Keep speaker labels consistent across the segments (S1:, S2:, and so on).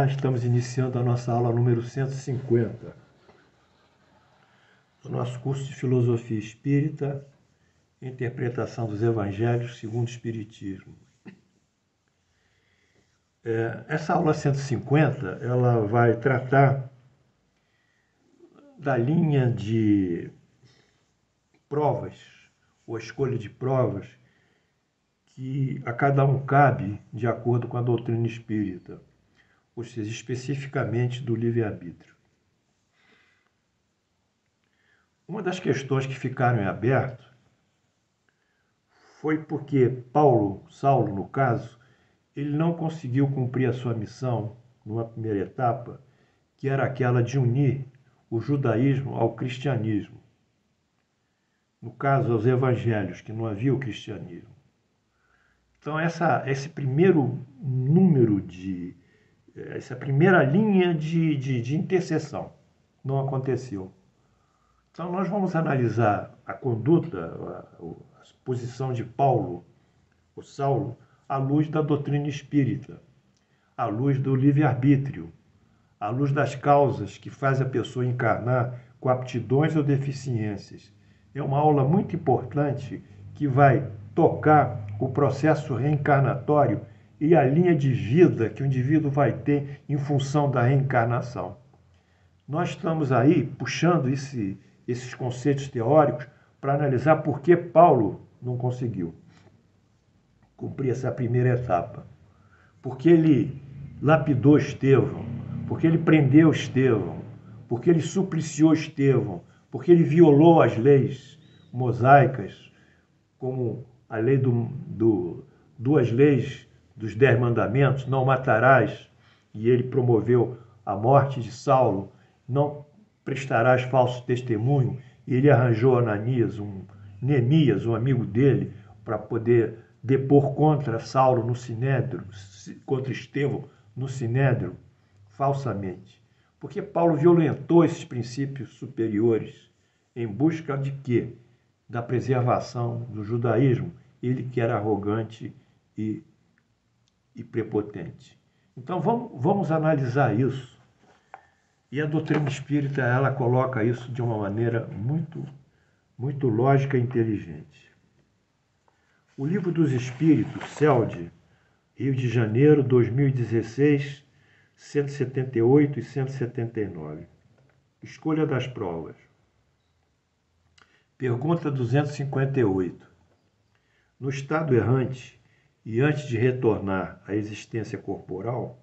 S1: Olá, estamos iniciando a nossa aula número 150 do nosso curso de Filosofia Espírita, Interpretação dos Evangelhos segundo o Espiritismo. Essa aula 150, ela vai tratar da linha de provas, ou a escolha de provas, que a cada um cabe de acordo com a doutrina espírita, ou seja, especificamente do livre-arbítrio. Uma das questões que ficaram em aberto foi porque Saulo, no caso, ele não conseguiu cumprir a sua missão numa primeira etapa, que era aquela de unir o judaísmo ao cristianismo. No caso, aos evangelhos, que não havia o cristianismo. Então, esse primeiro número essa primeira linha de interseção não aconteceu. Então, nós vamos analisar a conduta, a posição de Saulo, à luz da doutrina espírita, à luz do livre-arbítrio, à luz das causas que fazem a pessoa encarnar com aptidões ou deficiências. É uma aula muito importante que vai tocar o processo reencarnatório e a linha de vida que o indivíduo vai ter em função da reencarnação. Nós estamos aí puxando esses conceitos teóricos para analisar por que Paulo não conseguiu cumprir essa primeira etapa. Porque ele lapidou Estevão, porque ele prendeu Estevão, porque ele supliciou Estevão, porque ele violou as leis mosaicas, como a lei duas leis dos 10 mandamentos, não matarás, e ele promoveu a morte de Saulo, não prestarás falso testemunho, e ele arranjou Neemias, um amigo dele, para poder depor contra Saulo no Sinédrio, contra Estevão no Sinédrio, falsamente. Porque Paulo violentou esses princípios superiores em busca de quê? Da preservação do judaísmo, ele que era arrogante e prepotente. Então vamos analisar isso. E a doutrina espírita, ela coloca isso de uma maneira muito, muito lógica e inteligente. O Livro dos Espíritos, CELD, Rio de Janeiro, 2016, 178 e 179. Escolha das provas. Pergunta 258. No estado errante e antes de retornar à existência corporal,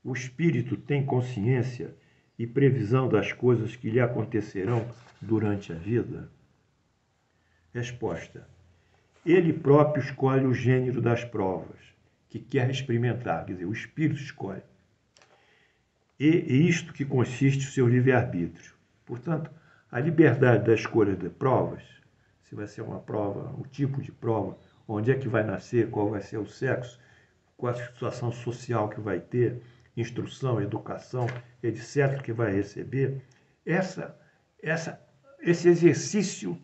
S1: o espírito tem consciência e previsão das coisas que lhe acontecerão durante a vida? Resposta. Ele próprio escolhe o gênero das provas que quer experimentar, quer dizer, o espírito escolhe. E isto que consiste o seu livre-arbítrio. Portanto, a liberdade da escolha de provas, se vai ser uma prova, o tipo de prova, onde é que vai nascer, qual vai ser o sexo, qual a situação social que vai ter, instrução, educação, etc., que vai receber, esse exercício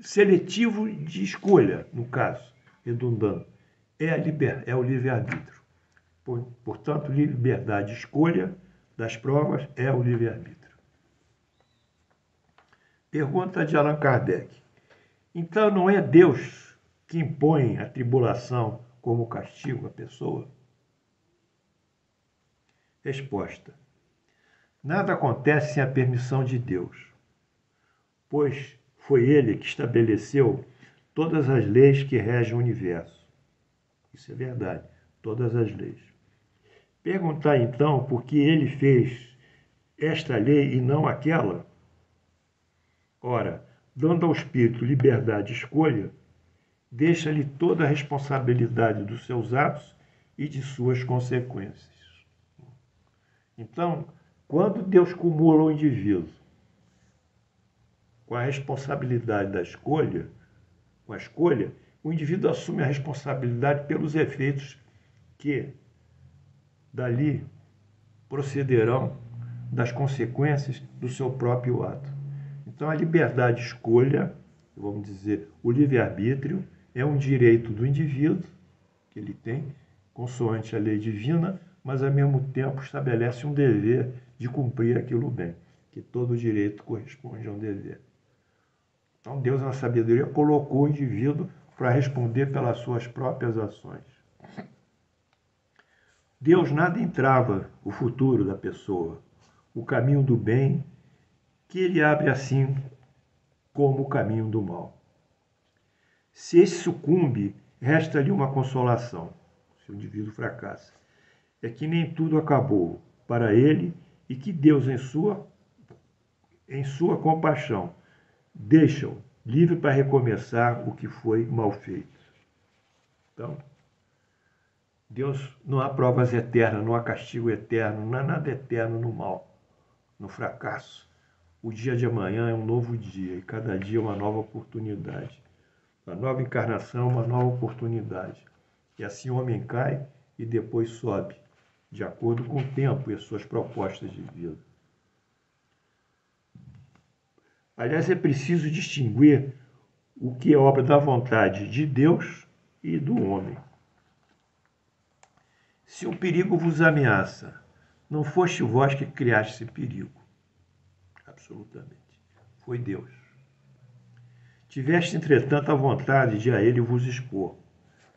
S1: seletivo de escolha, no caso, redundando, é o livre-arbítrio. Portanto, liberdade de escolha das provas é o livre-arbítrio. Pergunta de Allan Kardec. Então, não é Deus que impõe a tribulação como castigo à pessoa? Resposta. Nada acontece sem a permissão de Deus, pois foi Ele que estabeleceu todas as leis que regem o universo. Isso é verdade, todas as leis. Perguntar então por que Ele fez esta lei e não aquela? Ora, dando ao espírito liberdade de escolha, deixa-lhe toda a responsabilidade dos seus atos e de suas consequências. Então, quando Deus cumula o indivíduo com a responsabilidade da escolha, o indivíduo assume a responsabilidade pelos efeitos que dali procederão das consequências do seu próprio ato. Então, a liberdade de escolha, vamos dizer, o livre-arbítrio, é um direito do indivíduo, que ele tem, consoante a lei divina, mas ao mesmo tempo estabelece um dever de cumprir aquilo bem, que todo direito corresponde a um dever. Então Deus, na sabedoria, colocou o indivíduo para responder pelas suas próprias ações. Deus nada entrava o futuro da pessoa, o caminho do bem, que ele abre assim como o caminho do mal. Se esse sucumbe, resta-lhe uma consolação, se o indivíduo fracassa. É que nem tudo acabou para ele e que Deus, em sua compaixão, deixa-o livre para recomeçar o que foi mal feito. Então, Deus não há provas eternas, não há castigo eterno, não há nada eterno no mal, no fracasso. O dia de amanhã é um novo dia e cada dia é uma nova oportunidade. Uma nova encarnação, uma nova oportunidade. E assim o homem cai e depois sobe, de acordo com o tempo e as suas propostas de vida. Aliás, é preciso distinguir o que é obra da vontade de Deus e do homem. Se um perigo vos ameaça, não foste vós que criaste esse perigo. Absolutamente. Foi Deus. Tiveste, entretanto, a vontade de a ele vos expor.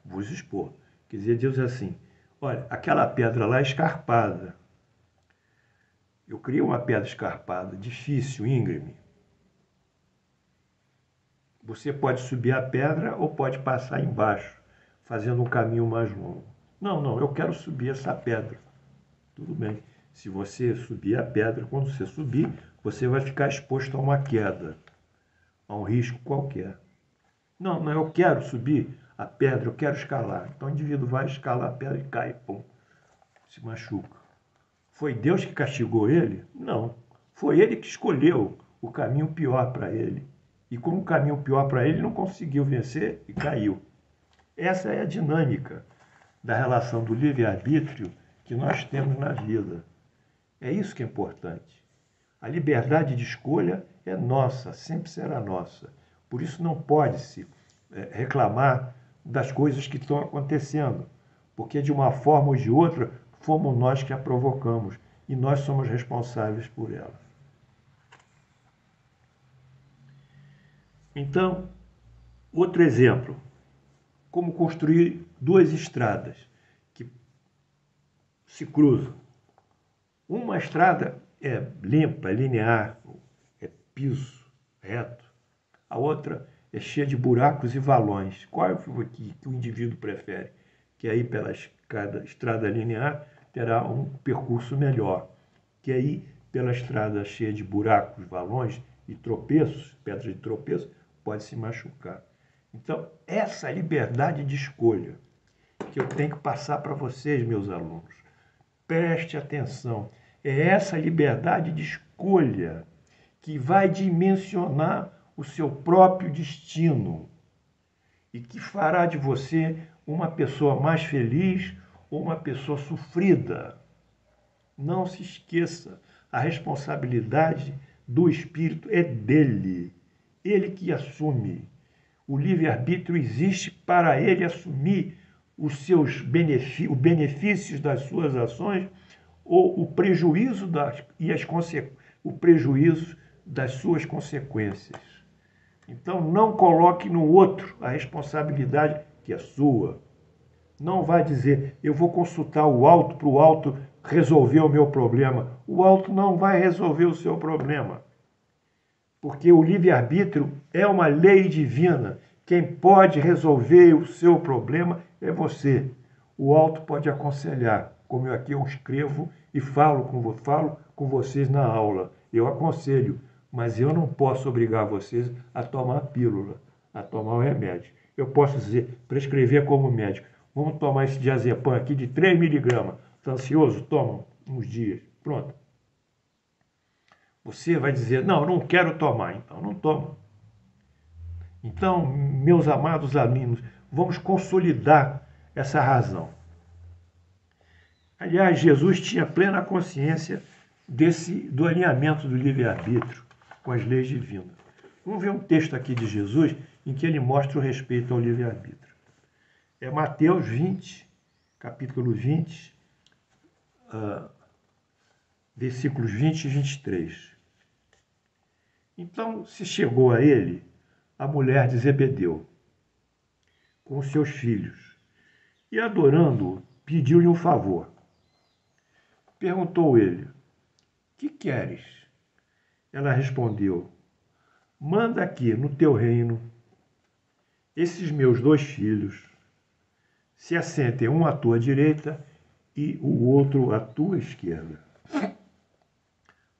S1: Vos expor. Quer dizer, Deus é assim, olha, aquela pedra lá é escarpada. Eu criei uma pedra escarpada, difícil, íngreme. Você pode subir a pedra ou pode passar embaixo, fazendo um caminho mais longo. Não, eu quero subir essa pedra. Tudo bem. Se você subir a pedra, quando você subir, você vai ficar exposto a uma queda, a um risco qualquer. Não, eu quero subir a pedra, eu quero escalar. Então o indivíduo vai escalar a pedra e cai, pum, se machuca. Foi Deus que castigou ele? Não. Foi ele que escolheu o caminho pior para ele. E como o caminho pior para ele, não conseguiu vencer e caiu. Essa é a dinâmica da relação do livre-arbítrio que nós temos na vida. É isso que é importante. A liberdade de escolha é nossa, sempre será nossa. Por isso não pode-se reclamar das coisas que estão acontecendo, porque de uma forma ou de outra fomos nós que a provocamos e nós somos responsáveis por ela. Então, outro exemplo, como construir duas estradas que se cruzam. Uma estrada é limpa, é linear, é piso reto. A outra é cheia de buracos e valões. Qual é o que o indivíduo prefere? Que aí pela estrada linear terá um percurso melhor. Que aí pela estrada cheia de buracos, valões e tropeços, pedras de tropeço, pode se machucar. Então, essa liberdade de escolha que eu tenho que passar para vocês, meus alunos. Preste atenção. É essa liberdade de escolha que vai dimensionar o seu próprio destino e que fará de você uma pessoa mais feliz ou uma pessoa sofrida. Não se esqueça, a responsabilidade do espírito é dele. Ele que assume. O livre-arbítrio existe para ele assumir os seus benefícios das suas ações ou o prejuízo o prejuízo das suas consequências. Então, não coloque no outro a responsabilidade que é sua. Não vai dizer, eu vou consultar o alto para o alto resolver o meu problema. O alto não vai resolver o seu problema. Porque o livre-arbítrio é uma lei divina. Quem pode resolver o seu problema é você. O alto pode aconselhar, como eu escrevo e falo com vocês na aula. Eu aconselho, mas eu não posso obrigar vocês a tomar a pílula, a tomar o remédio. Eu posso prescrever como médico. Vamos tomar esse diazepam aqui de 3 miligramas. Está ansioso? Toma uns dias. Pronto. Você vai dizer, não, eu não quero tomar. Então, não toma. Então, meus amados alunos, vamos consolidar essa razão. Aliás, Jesus tinha plena consciência do alinhamento do livre-arbítrio com as leis divinas. Vamos ver um texto aqui de Jesus em que ele mostra o respeito ao livre-arbítrio. É Mateus 20, capítulo 20, versículos 20 e 23. Então se chegou a ele a mulher de Zebedeu, com seus filhos, e adorando-o, pediu-lhe um favor. Perguntou ele: que queres? Ela respondeu: manda aqui no teu reino esses meus 2 filhos se assentem, um à tua direita e o outro à tua esquerda.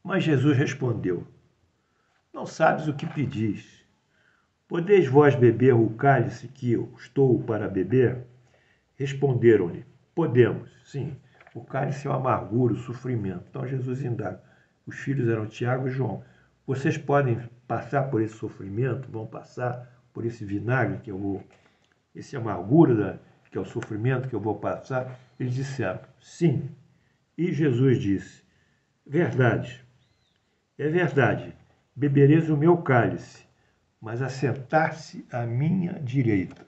S1: Mas Jesus respondeu: não sabes o que pedis. Podeis vós beber o cálice que eu estou para beber? Responderam-lhe: podemos. Sim, o cálice é o amargura, o sofrimento. Então Jesus indaga. Os filhos eram Tiago e João. Vocês podem passar por esse sofrimento, vão passar por esse vinagre que eu vou, esse amargura, que é o sofrimento que eu vou passar? Eles disseram: sim. E Jesus disse: verdade, é verdade, bebereis o meu cálice, mas assentar-se à minha direita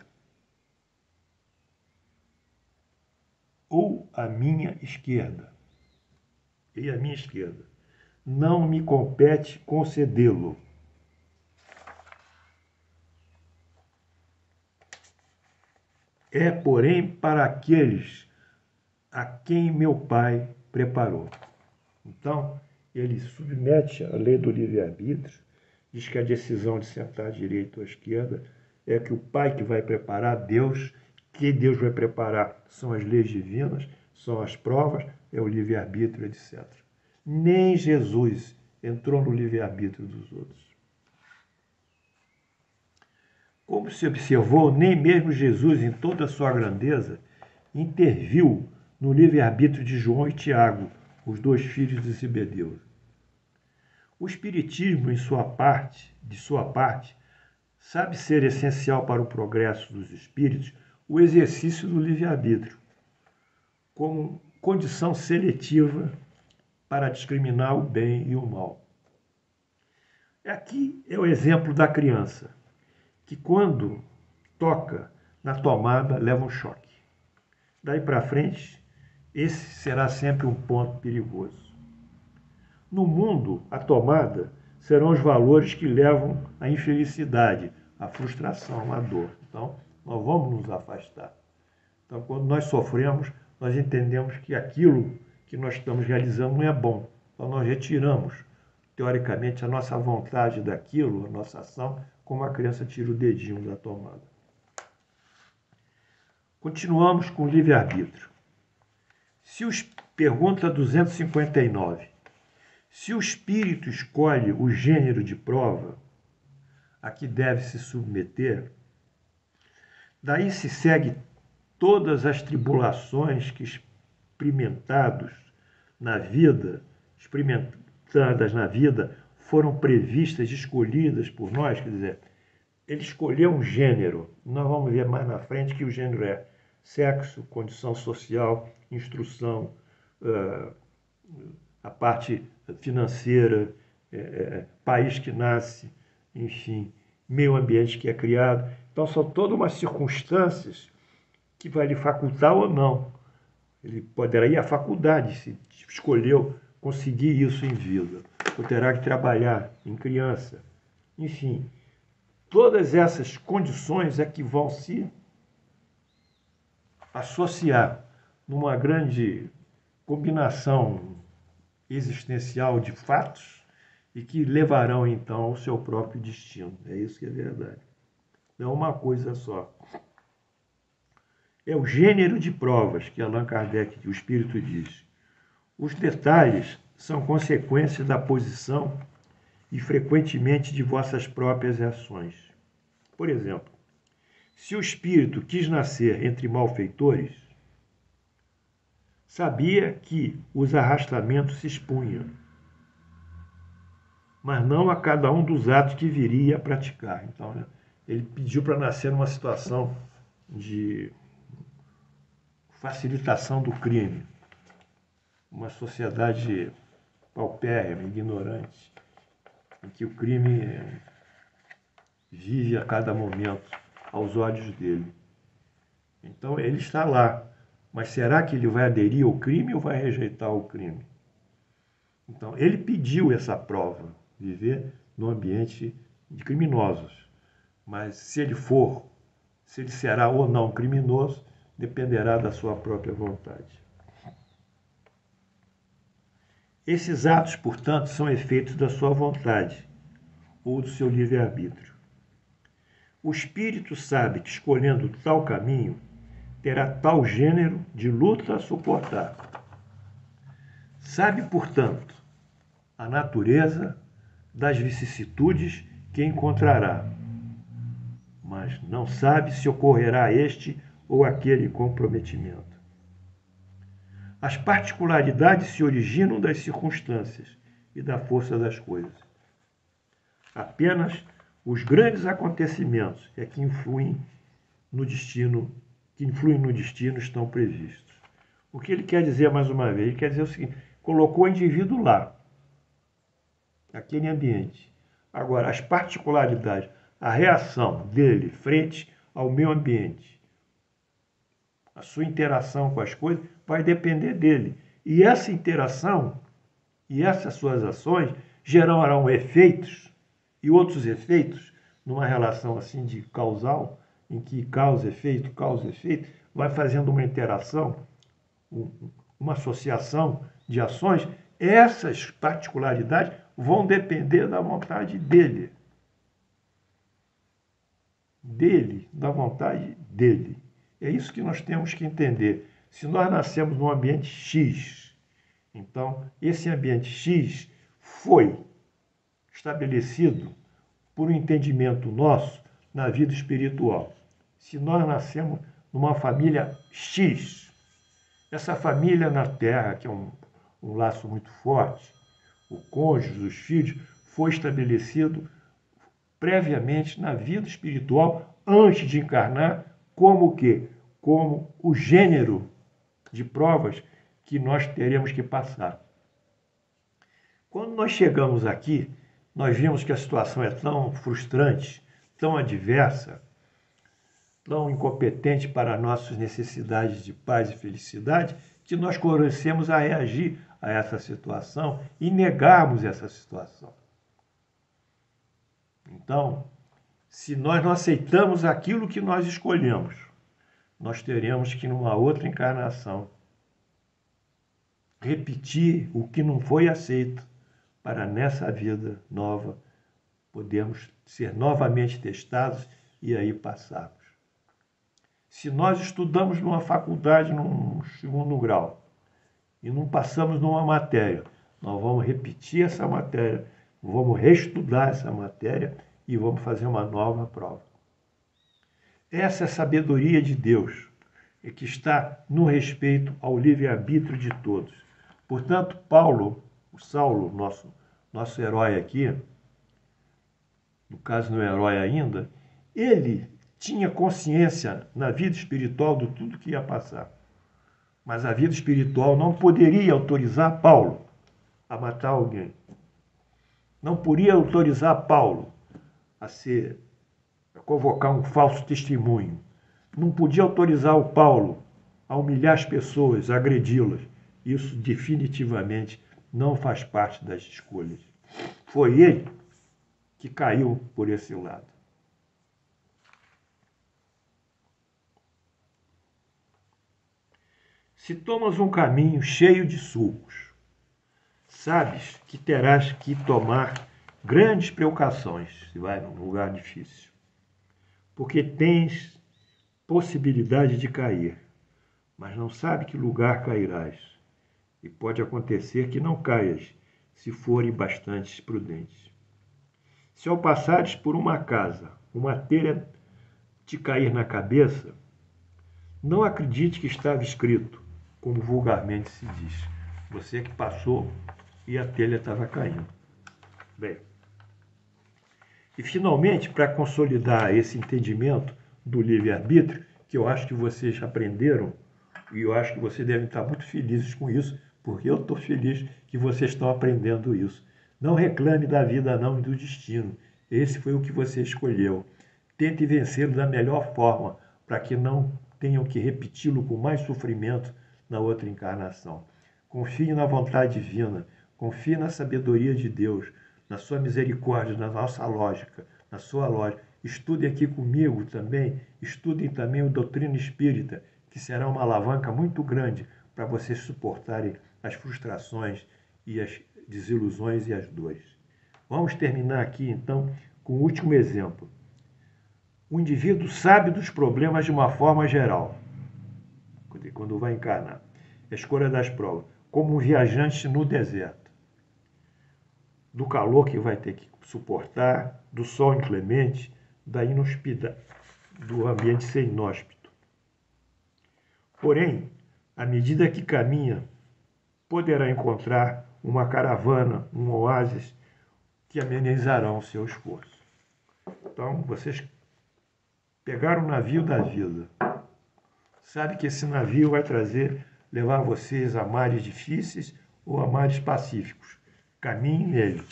S1: ou à minha esquerda, e à minha esquerda, não me compete concedê-lo. É, porém, para aqueles a quem meu Pai preparou. Então, ele submete a lei do livre-arbítrio, diz que a decisão de sentar à direita ou à esquerda é que o Pai que vai preparar, Deus, que Deus vai preparar são as leis divinas, são as provas, é o livre-arbítrio, etc. Nem Jesus entrou no livre-arbítrio dos outros. Como se observou, nem mesmo Jesus, em toda a sua grandeza, interviu no livre-arbítrio de João e Tiago, os 2 filhos de Zebedeu. O Espiritismo, de sua parte, sabe ser essencial para o progresso dos espíritos o exercício do livre-arbítrio, como condição seletiva para discriminar o bem e o mal. Aqui é o exemplo da criança, que quando toca na tomada leva um choque. Daí para frente, esse será sempre um ponto perigoso. No mundo, a tomada serão os valores que levam à infelicidade, à frustração, à dor. Então, nós vamos nos afastar. Então, quando nós sofremos, nós entendemos que aquilo que nós estamos realizando não é bom. Então, nós retiramos, teoricamente, a nossa vontade daquilo, a nossa ação, como a criança tira o dedinho da tomada. Continuamos com o livre-arbítrio. Pergunta 259. Se o espírito escolhe o gênero de prova a que deve se submeter, daí se segue todas as tribulações que experimentadas na vida, foram previstas, escolhidas por nós, quer dizer, ele escolheu um gênero. Nós vamos ver mais na frente que o gênero é sexo, condição social, instrução, a parte financeira, país que nasce, enfim, meio ambiente que é criado. Então, são todas umas circunstâncias que vai lhe facultar ou não. Ele poderá ir à faculdade, se escolheu conseguir isso em vida, ou terá que trabalhar em criança. Enfim, todas essas condições é que vão se associar numa grande combinação existencial de fatos e que levarão então ao seu próprio destino. É isso que é verdade. Não é uma coisa só. É o gênero de provas que Allan Kardec, o Espírito, diz. Os detalhes são consequências da posição e frequentemente de vossas próprias ações. Por exemplo, se o Espírito quis nascer entre malfeitores, sabia que os arrastamentos se expunham, mas não a cada um dos atos que viria a praticar. Então, né, ele pediu para nascer numa situação de facilitação do crime, uma sociedade paupérrima, ignorante, em que o crime vive a cada momento aos olhos dele. Então ele está lá Mas será que ele vai aderir ao crime ou vai rejeitar o crime? Então, ele pediu essa prova, viver no ambiente de criminosos. Mas se ele será ou não criminoso, dependerá da sua própria vontade. Esses atos, portanto, são efeitos da sua vontade ou do seu livre-arbítrio. O espírito sabe que, escolhendo tal caminho, terá tal gênero de luta a suportar. Sabe, portanto, a natureza das vicissitudes que encontrará, mas não sabe se ocorrerá este ou aquele comprometimento. As particularidades se originam das circunstâncias e da força das coisas. Apenas os grandes acontecimentos é que influem no destino estão previstos. O que ele quer dizer, mais uma vez? Ele quer dizer o seguinte: colocou o indivíduo lá, naquele ambiente. Agora, as particularidades, a reação dele frente ao meio ambiente, a sua interação com as coisas, vai depender dele. E essa interação e essas suas ações gerarão efeitos e outros efeitos numa relação assim de causal, em que causa, efeito, vai fazendo uma interação, uma associação de ações. Essas particularidades vão depender da vontade dele. Da vontade dele. É isso que nós temos que entender. Se nós nascemos num ambiente X, então esse ambiente X foi estabelecido por um entendimento nosso na vida espiritual. Se nós nascemos numa família X, essa família na Terra, que é um laço muito forte, o cônjuge, os filhos, foi estabelecido previamente na vida espiritual, antes de encarnar, como o quê? Como o gênero de provas que nós teremos que passar. Quando nós chegamos aqui, nós vimos que a situação é tão frustrante, tão adversa, tão incompetente para nossas necessidades de paz e felicidade, que nós começamos a reagir a essa situação e negarmos essa situação. Então, se nós não aceitamos aquilo que nós escolhemos, nós teremos que, numa outra encarnação, repetir o que não foi aceito, para nessa vida nova podermos ser novamente testados e aí passarmos. Se nós estudamos numa faculdade, num segundo grau, e não passamos numa matéria, nós vamos repetir essa matéria, vamos reestudar essa matéria e vamos fazer uma nova prova. Essa é a sabedoria de Deus, que está no respeito ao livre-arbítrio de todos. Portanto, Saulo, nosso herói aqui, no caso não é herói ainda, ele tinha consciência na vida espiritual de tudo que ia passar. Mas a vida espiritual não poderia autorizar Paulo a matar alguém. Não poderia autorizar Paulo a convocar um falso testemunho. Não podia autorizar o Paulo a humilhar as pessoas, a agredi-las. Isso definitivamente não faz parte das escolhas. Foi ele que caiu por esse lado. Se tomas um caminho cheio de sulcos, sabes que terás que tomar grandes precauções se vai num lugar difícil, porque tens possibilidade de cair, mas não sabe que lugar cairás, e pode acontecer que não caias, se forem bastante prudentes. Se ao passares por uma casa, uma telha te cair na cabeça, não acredite que estava escrito, como vulgarmente se diz. Você que passou e a telha estava caindo. Bem, e finalmente, para consolidar esse entendimento do livre-arbítrio, que eu acho que vocês já aprenderam, e eu acho que vocês devem estar muito felizes com isso, porque eu estou feliz que vocês estão aprendendo isso. Não reclame da vida não e do destino. Esse foi o que você escolheu. Tente vencê-lo da melhor forma, para que não tenham que repeti-lo com mais sofrimento na outra encarnação. Confie na vontade divina, confie na sabedoria de Deus, na sua misericórdia, na nossa lógica, na sua lógica. Estudem aqui comigo também, estudem também o Doutrina Espírita, que será uma alavanca muito grande para vocês suportarem as frustrações e as desilusões e as dores. Vamos terminar aqui, então, com o último exemplo. O indivíduo sabe dos problemas de uma forma geral, quando vai encarnar. A escolha das provas, como um viajante no deserto. Do calor que vai ter que suportar, do sol inclemente, da inhospidade, do ambiente ser inóspito. Porém, à medida que caminha, poderá encontrar uma caravana, um oásis, que amenizarão o seu esforço. Então, vocês pegaram o navio da vida. Sabe que esse navio vai levar vocês a mares difíceis ou a mares pacíficos. Caminhe nele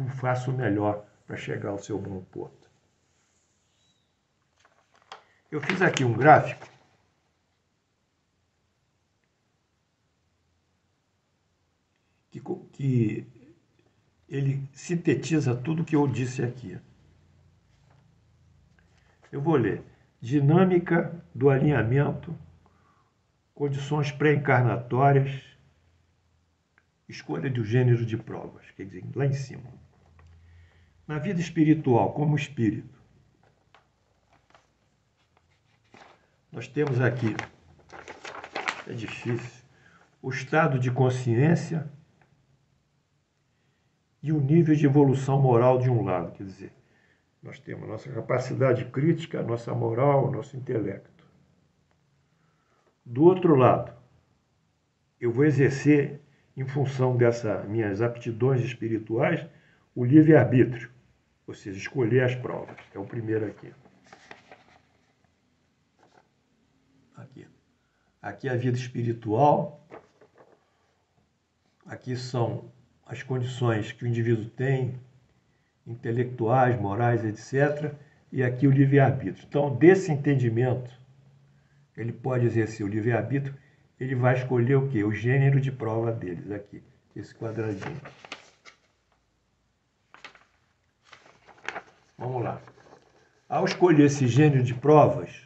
S1: e faça o melhor para chegar ao seu bom porto. Eu fiz aqui um gráfico que ele sintetiza tudo o que eu disse aqui. Eu vou ler. Dinâmica do alinhamento, condições pré-encarnatórias, escolha do gênero de provas, quer dizer, lá em cima. Na vida espiritual, como espírito, nós temos aqui, é difícil, o estado de consciência e o nível de evolução moral de um lado, quer dizer, nós temos a nossa capacidade crítica, a nossa moral, o nosso intelecto. Do outro lado, eu vou exercer, em função dessas minhas aptidões espirituais, o livre-arbítrio, ou seja, escolher as provas. É o primeiro aqui. Aqui é a vida espiritual. Aqui são as condições que o indivíduo tem, intelectuais, morais, etc. E aqui o livre-arbítrio. Então, desse entendimento, ele pode exercer o livre-arbítrio, ele vai escolher o quê? O gênero de prova deles, aqui, esse quadradinho. Vamos lá. Ao escolher esse gênero de provas,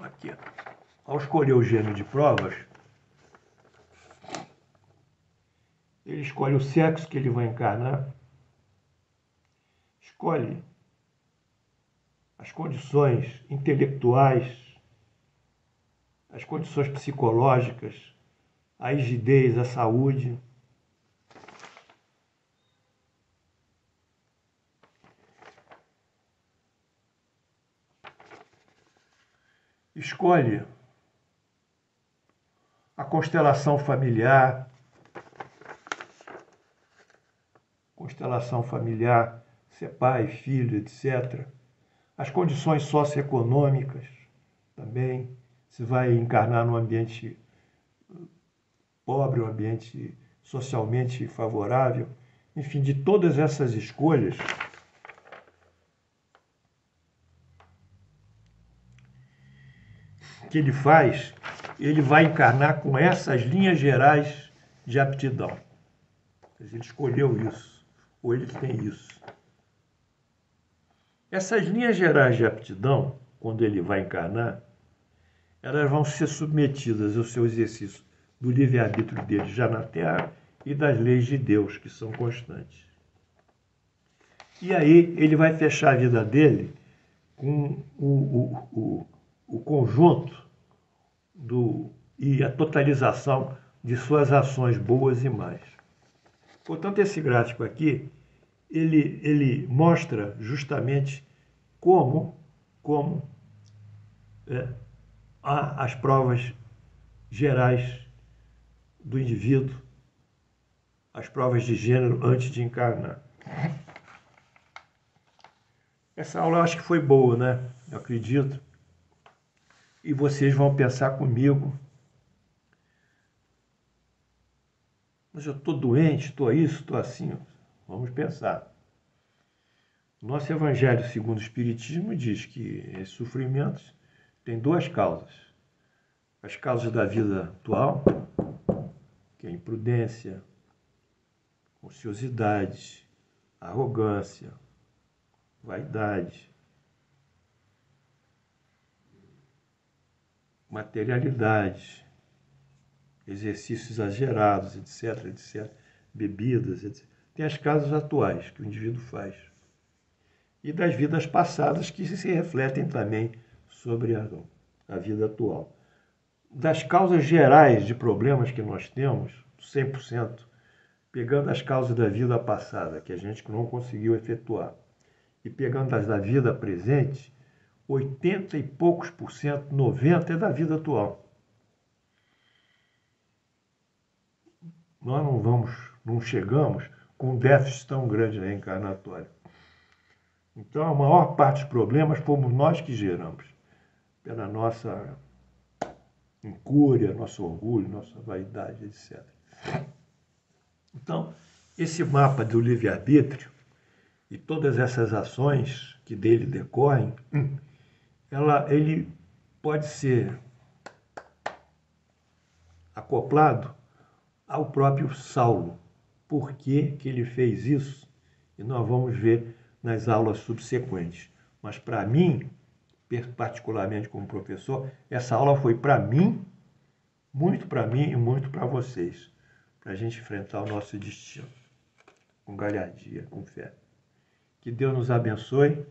S1: aqui, ao escolher o gênero de provas, ele escolhe o sexo que ele vai encarnar, escolhe as condições intelectuais, as condições psicológicas, a rigidez, a saúde. Escolhe a constelação familiar, ser pai, filho, etc. As condições socioeconômicas também, se vai encarnar num ambiente pobre, um ambiente socialmente favorável. Enfim, de todas essas escolhas, que ele faz, ele vai encarnar com essas linhas gerais de aptidão. Ele escolheu isso, ou ele tem isso. Essas linhas gerais de aptidão, quando ele vai encarnar, elas vão ser submetidas ao seu exercício do livre-arbítrio dele já na Terra e das leis de Deus, que são constantes. E aí ele vai fechar a vida dele com o conjunto e a totalização de suas ações boas e más. Portanto, esse gráfico aqui, ele mostra justamente como as provas gerais do indivíduo, as provas de gênero antes de encarnar. Essa aula eu acho que foi boa, né? Eu acredito. E vocês vão pensar comigo. Mas eu estou doente, estou isso, estou assim. Vamos pensar. Nosso Evangelho segundo o Espiritismo diz que esses sofrimentos têm duas causas. As causas da vida atual, que é a imprudência, ociosidade, arrogância, vaidade, materialidade, exercícios exagerados, etc, etc, bebidas, etc. Tem as causas atuais que o indivíduo faz. E das vidas passadas que se refletem também sobre a vida atual. Das causas gerais de problemas que nós temos, 100%, pegando as causas da vida passada, que a gente não conseguiu efetuar, e pegando as da vida presente, 80 e poucos por cento, 90% é da vida atual. Nós não chegamos com um déficit tão grande reencarnatório. Então, a maior parte dos problemas fomos nós que geramos, pela nossa incúria, nosso orgulho, nossa vaidade, etc. Então, esse mapa do livre-arbítrio e todas essas ações que dele decorrem, ele pode ser acoplado ao próprio Saulo. Por que ele fez isso? E nós vamos ver nas aulas subsequentes. Mas para mim, particularmente como professor, essa aula foi para mim e muito para vocês, para a gente enfrentar o nosso destino com galhardia, com fé. Que Deus nos abençoe